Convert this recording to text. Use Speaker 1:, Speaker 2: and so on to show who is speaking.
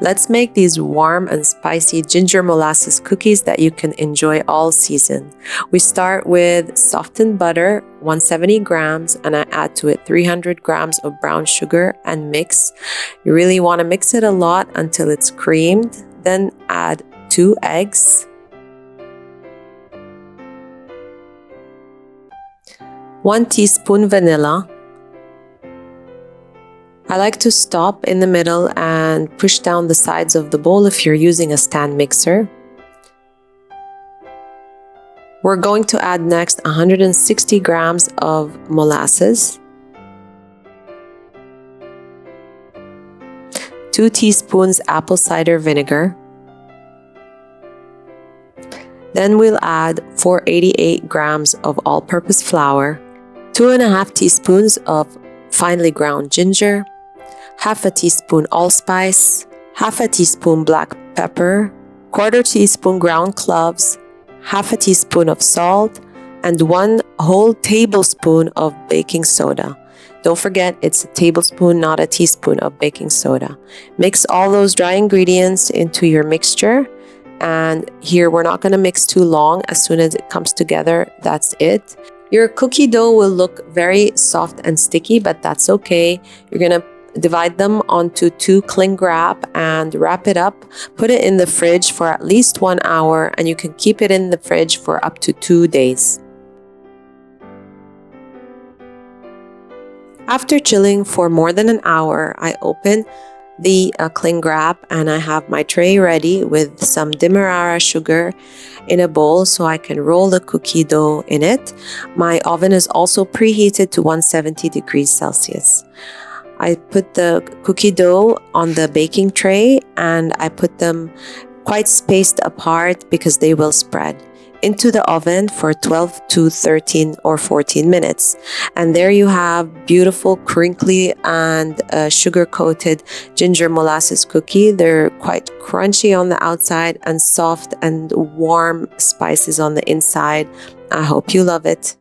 Speaker 1: Let's make these warm and spicy ginger molasses cookies that you can enjoy all season. We start with softened butter, 170 grams, and I add to it 300 grams of brown sugar and mix. You really want to mix it a lot until it's creamed. Then add 2 eggs, 1 teaspoon vanilla. I like to stop in the middle and push down the sides of the bowl if you're using a stand mixer. We're going to add next 160 grams of molasses, 2 teaspoons apple cider vinegar. Then we'll add 488 grams of all-purpose flour, 2.5 teaspoons of finely ground ginger, half a teaspoon allspice, half a teaspoon black pepper, 1/4 teaspoon ground cloves, half a teaspoon of salt, and 1 whole tablespoon of baking soda. Don't forget, it's a tablespoon, not a teaspoon of baking soda. Mix all those dry ingredients into your mixture. And here, we're not going to mix too long. As soon as it comes together, that's it. Your cookie dough will look very soft and sticky, but that's okay. You're going to divide them onto 2 cling wrap and wrap it up. Put it in the fridge for at least 1 hour, and you can keep it in the fridge for up to 2 days. After chilling for more than an hour, I open the cling wrap and I have my tray ready with some demerara sugar in a bowl so I can roll the cookie dough in it. My oven is also preheated to 170 degrees Celsius. I put the cookie dough on the baking tray and I put them quite spaced apart because they will spread into the oven for 12 to 13 or 14 minutes. And there you have beautiful, crinkly and sugar-coated ginger molasses cookie. They're quite crunchy on the outside and soft and warm spices on the inside. I hope you love it.